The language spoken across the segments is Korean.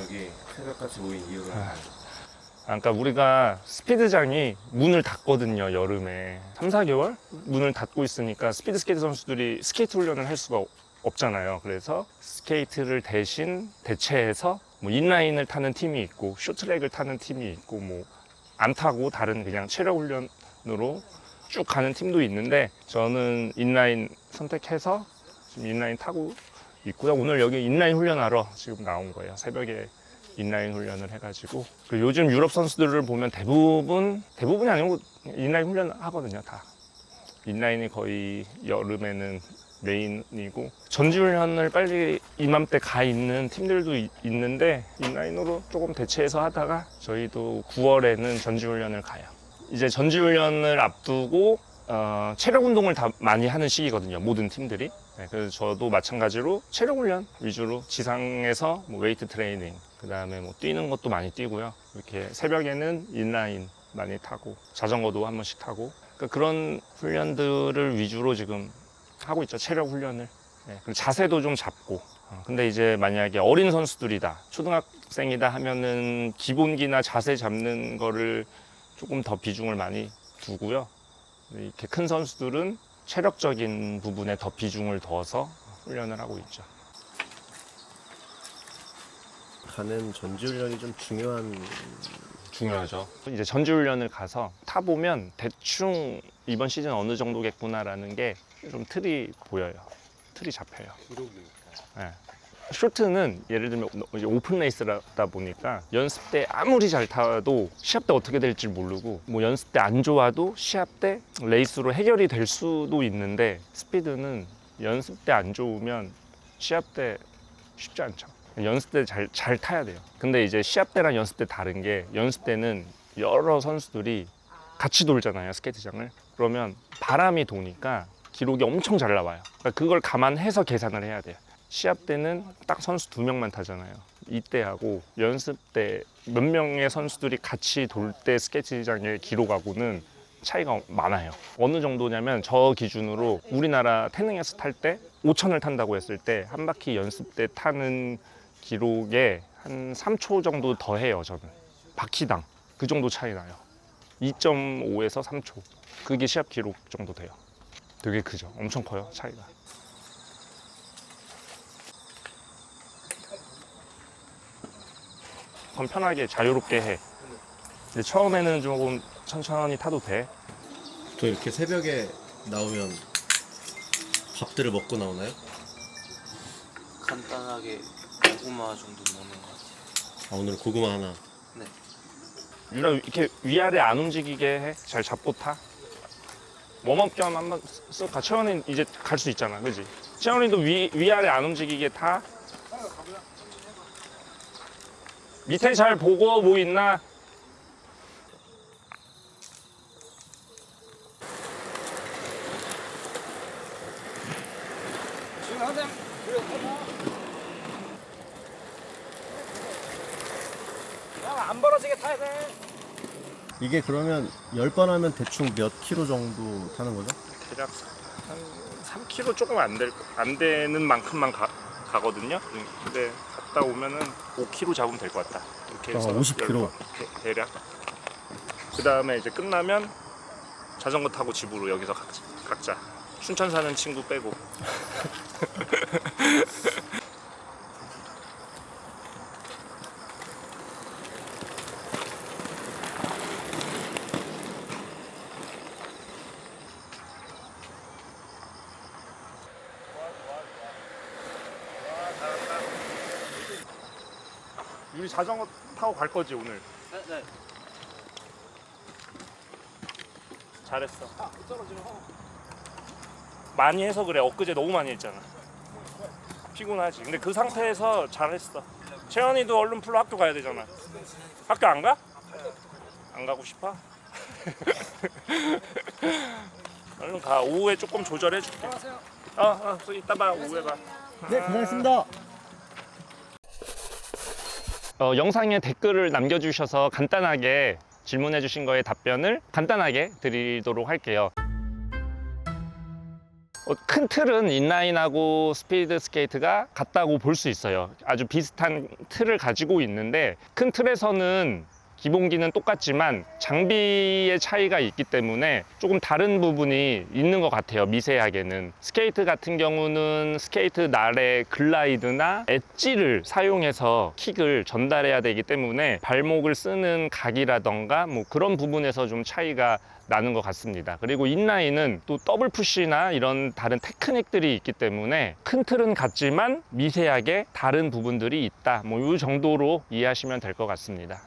여기 새벽같이 모인 이유가 그러니까 우리가 스피드장이 문을 닫거든요, 여름에. 3, 4개월 문을 닫고 있으니까 스피드 스케이트 선수들이 스케이트 훈련을 할 수가 없잖아요. 그래서 스케이트를 대체해서 뭐 인라인을 타는 팀이 있고 쇼트랙을 타는 팀이 있고 뭐 안 타고 다른 그냥 체력 훈련으로 쭉 가는 팀도 있는데 저는 인라인 선택해서 지금 인라인 타고 있고요. 오늘 여기 인라인 훈련하러 지금 나온 거예요. 새벽에 인라인 훈련을 해가지고. 그리고 요즘 유럽 선수들을 보면 대부분이 아니고 인라인 훈련 하거든요, 다. 인라인이 거의 여름에는 메인이고 전지훈련을 빨리 이맘때 가 있는 팀들도 있는데 인라인으로 조금 대체해서 하다가 저희도 9월에는 전지훈련을 가요. 이제 전지훈련을 앞두고 체력 운동을 다 많이 하는 시기거든요, 모든 팀들이. 네, 그래서 저도 마찬가지로 체력 훈련 위주로 지상에서 뭐 웨이트 트레이닝, 그 다음에 뭐 뛰는 것도 많이 뛰고요. 이렇게 새벽에는 인라인 많이 타고 자전거도 한 번씩 타고 그러니까 그런 훈련들을 위주로 지금 하고 있죠, 체력 훈련을. 네, 그리고 자세도 좀 잡고. 근데 이제 만약에 어린 선수들이다, 초등학생이다 하면은 기본기나 자세 잡는 거를 조금 더 비중을 많이 두고요. 이렇게 큰 선수들은 체력적인 부분에 더 비중을 둬서 훈련을 하고 있죠. 가는 전지훈련이 좀 중요하죠. 이제 전지훈련을 가서 타보면 대충 이번 시즌 어느 정도겠구나라는 게 좀 틀이 보여요. 틀이 잡혀요. 네. 쇼트는 예를 들면 이제 오픈 레이스다 보니까 연습 때 아무리 잘 타도 시합 때 어떻게 될지 모르고 뭐 연습 때 안 좋아도 시합 때 레이스로 해결이 될 수도 있는데 스피드는 연습 때 안 좋으면 시합 때 쉽지 않죠. 연습 때 잘 타야 돼요. 근데 이제 시합 때랑 연습 때 다른 게 연습 때는 여러 선수들이 같이 돌잖아요, 스케이트장을. 그러면 바람이 도니까 기록이 엄청 잘 나와요. 그러니까 그걸 감안해서 계산을 해야 돼요. 시합 때는 딱 선수 2명만 타잖아요. 이때하고 연습 때 몇 명의 선수들이 같이 돌 때 스케이트장의 기록하고는 차이가 많아요. 어느 정도냐면 저 기준으로 우리나라 태능에서 탈 때 5,000을 탄다고 했을 때 한 바퀴 연습 때 타는 기록에 한 3초 정도 더 해요, 저는. 바퀴당. 그 정도 차이 나요. 2.5에서 3초. 그게 시합 기록 정도 돼요. 되게 크죠. 엄청 커요, 차이가. 그럼 편하게 자유롭게 해. 근데 처음에는 조금 천천히 타도 돼. 또 이렇게 새벽에 나오면 밥들을 먹고 나오나요? 간단하게 고구마 정도 먹는 것 같아요. 아, 오늘 고구마 하나. 네. 유라 이렇게 위아래 안 움직이게 해. 잘 잡고 타. 웜업 겸 한번 쓱 가. 채원이 이제 갈 수 있잖아, 그지? 채원이도 위아래 안 움직이게 타. 밑에 잘 보고 뭐 있나? 안 벌어지게 타야 돼. 이게 그러면 10번 하면 대충 몇 킬로 정도 타는 거죠? 대략 한 3km 조금 안 되는 만큼만 가거든요. 근데 갔다 오면은 5km 잡으면 될 것 같다. 이렇게 해서 50km? 대략. 그 다음에 이제 끝나면 자전거 타고 집으로 여기서 각자. 춘천 사는 친구 빼고. 유리 자전거 타고 갈 거지 오늘? 네. 잘했어. 많이 해서 그래. 엊그제 너무 많이 했잖아. 피곤하지. 근데 그 상태에서 잘했어. 채연이도 얼른 풀로 학교 가야 되잖아. 학교 안 가? 안 가고 싶어? 얼른 가. 오후에 조금 조절해 줄게. 이따 봐. 오후에 봐. 네, 고생했습니다. 영상에 댓글을 남겨주셔서 간단하게 질문해 주신 거에 답변을 간단하게 드리도록 할게요. 큰 틀은 인라인하고 스피드 스케이트가 같다고 볼 수 있어요. 아주 비슷한 틀을 가지고 있는데 큰 틀에서는 기본기는 똑같지만 장비의 차이가 있기 때문에 조금 다른 부분이 있는 것 같아요. 미세하게는. 스케이트 같은 경우는 스케이트 날의 글라이드나 엣지를 사용해서 킥을 전달해야 되기 때문에 발목을 쓰는 각이라던가 뭐 그런 부분에서 좀 차이가 나는 것 같습니다. 그리고 인라인은 또 더블 푸시나 이런 다른 테크닉들이 있기 때문에 큰 틀은 같지만 미세하게 다른 부분들이 있다. 뭐 이 정도로 이해하시면 될 것 같습니다.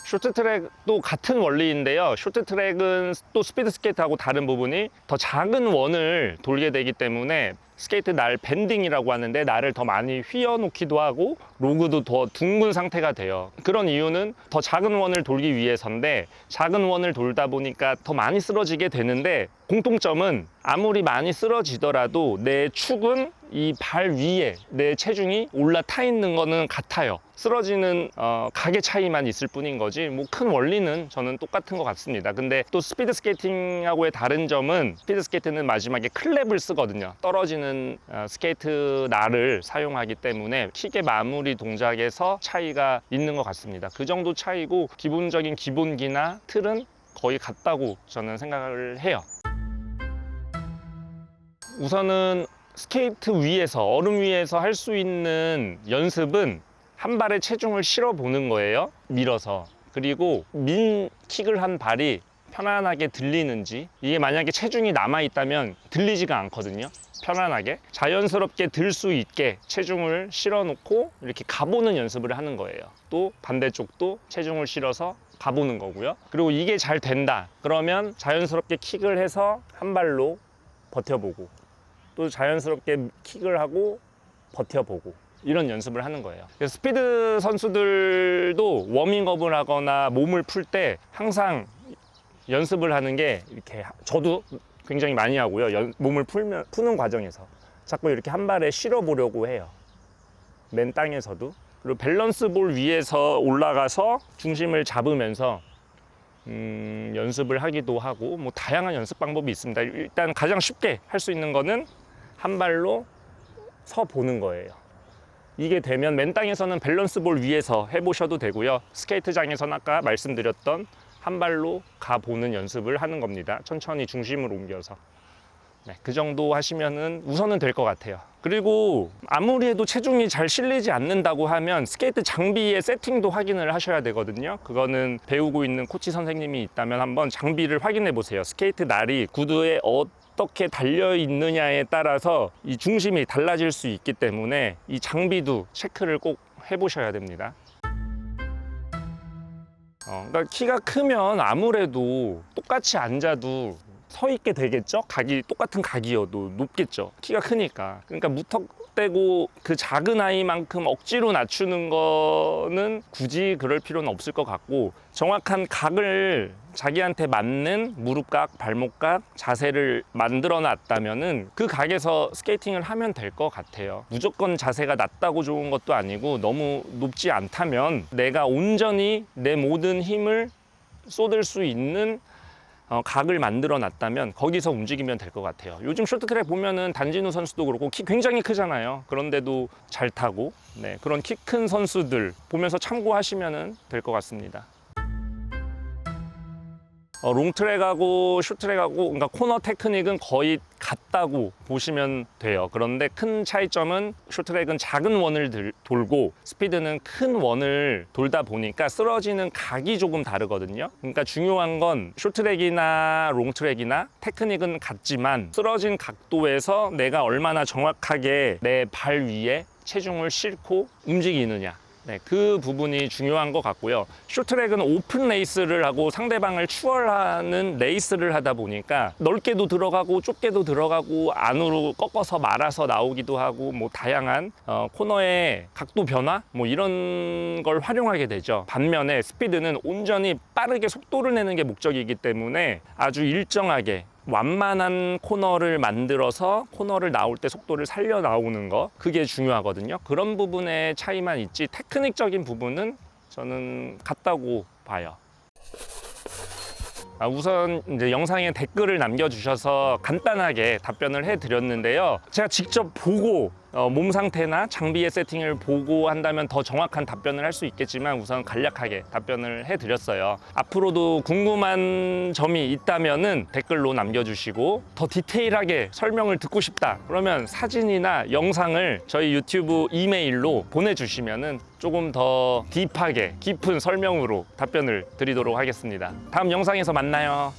쇼트트랙도 같은 원리인데요. 쇼트트랙은 또 스피드 스케이트하고 다른 부분이 더 작은 원을 돌게 되기 때문에 스케이트 날 밴딩이라고 하는데 날을 더 많이 휘어놓기도 하고 로그도 더 둥근 상태가 돼요. 그런 이유는 더 작은 원을 돌기 위해서인데 작은 원을 돌다 보니까 더 많이 쓰러지게 되는데 공통점은 아무리 많이 쓰러지더라도 내 축은 이 발 위에 내 체중이 올라타 있는 거는 같아요. 쓰러지는 각의 차이만 있을 뿐인 거지 뭐 큰 원리는 저는 똑같은 것 같습니다. 근데 또 스피드 스케이팅하고의 다른 점은 스피드 스케이트는 마지막에 클랩을 쓰거든요. 떨어지는 스케이트 날을 사용하기 때문에 킥의 마무리 동작에서 차이가 있는 것 같습니다. 그 정도 차이고 기본적인 기본기나 틀은 거의 같다고 저는 생각을 해요. 우선은 스케이트 위에서 얼음 위에서 할 수 있는 연습은 한 발에 체중을 실어 보는 거예요. 밀어서. 그리고 민 킥을 한 발이 편안하게 들리는지, 이게 만약에 체중이 남아 있다면 들리지가 않거든요. 편안하게 자연스럽게 들 수 있게 체중을 실어 놓고 이렇게 가보는 연습을 하는 거예요. 또 반대쪽도 체중을 실어서 가보는 거고요. 그리고 이게 잘 된다 그러면 자연스럽게 킥을 해서 한 발로 버텨보고 또 자연스럽게 킥을 하고 버텨보고 이런 연습을 하는 거예요. 그래서 스피드 선수들도 워밍업을 하거나 몸을 풀 때 항상 연습을 하는 게 이렇게, 저도 굉장히 많이 하고요. 몸을 푸는 과정에서 자꾸 이렇게 한 발에 실어 보려고 해요. 맨 땅에서도. 그리고 밸런스 볼 위에서 올라가서 중심을 잡으면서 연습을 하기도 하고 뭐 다양한 연습 방법이 있습니다. 일단 가장 쉽게 할 수 있는 거는 한 발로 서 보는 거예요. 이게 되면 맨 땅에서는 밸런스 볼 위에서 해보셔도 되고요. 스케이트장에서는 아까 말씀드렸던 한 발로 가보는 연습을 하는 겁니다. 천천히 중심을 옮겨서. 네, 그 정도 하시면은 우선은 될 것 같아요. 그리고 아무리 해도 체중이 잘 실리지 않는다고 하면 스케이트 장비의 세팅도 확인을 하셔야 되거든요. 그거는 배우고 있는 코치 선생님이 있다면 한번 장비를 확인해 보세요. 스케이트 날이 구두에 어떻게 달려 있느냐에 따라서 이 중심이 달라질 수 있기 때문에 이 장비도 체크를 꼭 해보셔야 됩니다. 그러니까 키가 크면 아무래도 똑같이 앉아도 서 있게 되겠죠? 각이 똑같은 각이어도 높겠죠. 키가 크니까. 그러니까 무턱대고 그 작은 아이만큼 억지로 낮추는 거는 굳이 그럴 필요는 없을 것 같고, 정확한 각을 자기한테 맞는 무릎각, 발목각, 자세를 만들어 놨다면은 그 각에서 스케이팅을 하면 될 것 같아요. 무조건 자세가 낮다고 좋은 것도 아니고 너무 높지 않다면 내가 온전히 내 모든 힘을 쏟을 수 있는 각을 만들어 놨다면 거기서 움직이면 될 것 같아요. 요즘 쇼트트랙 보면은 단진우 선수도 그렇고 키 굉장히 크잖아요. 그런데도 잘 타고, 네, 그런 키 큰 선수들 보면서 참고하시면 될 것 같습니다. 롱트랙하고 숏트랙하고, 그러니까 코너 테크닉은 거의 같다고 보시면 돼요. 그런데 큰 차이점은 숏트랙은 작은 원을 돌고 스피드는 큰 원을 돌다 보니까 쓰러지는 각이 조금 다르거든요. 그러니까 중요한 건 숏트랙이나 롱트랙이나 테크닉은 같지만 쓰러진 각도에서 내가 얼마나 정확하게 내 발 위에 체중을 싣고 움직이느냐, 네, 그 부분이 중요한 것 같고요. 숏트랙은 오픈 레이스를 하고 상대방을 추월하는 레이스를 하다 보니까 넓게도 들어가고 좁게도 들어가고 안으로 꺾어서 말아서 나오기도 하고 뭐 다양한 코너의 각도 변화 뭐 이런 걸 활용하게 되죠. 반면에 스피드는 온전히 빠르게 속도를 내는 게 목적이기 때문에 아주 일정하게 완만한 코너를 만들어서 코너를 나올 때 속도를 살려 나오는 거, 그게 중요하거든요. 그런 부분의 차이만 있지 테크닉적인 부분은 저는 같다고 봐요. 우선 이제 영상에 댓글을 남겨주셔서 간단하게 답변을 해드렸는데요. 제가 직접 보고 몸 상태나 장비의 세팅을 보고 한다면 더 정확한 답변을 할 수 있겠지만 우선 간략하게 답변을 해드렸어요. 앞으로도 궁금한 점이 있다면은 댓글로 남겨주시고 더 디테일하게 설명을 듣고 싶다 그러면 사진이나 영상을 저희 유튜브 이메일로 보내주시면은 조금 더 딥하게 깊은 설명으로 답변을 드리도록 하겠습니다. 다음 영상에서 만나요.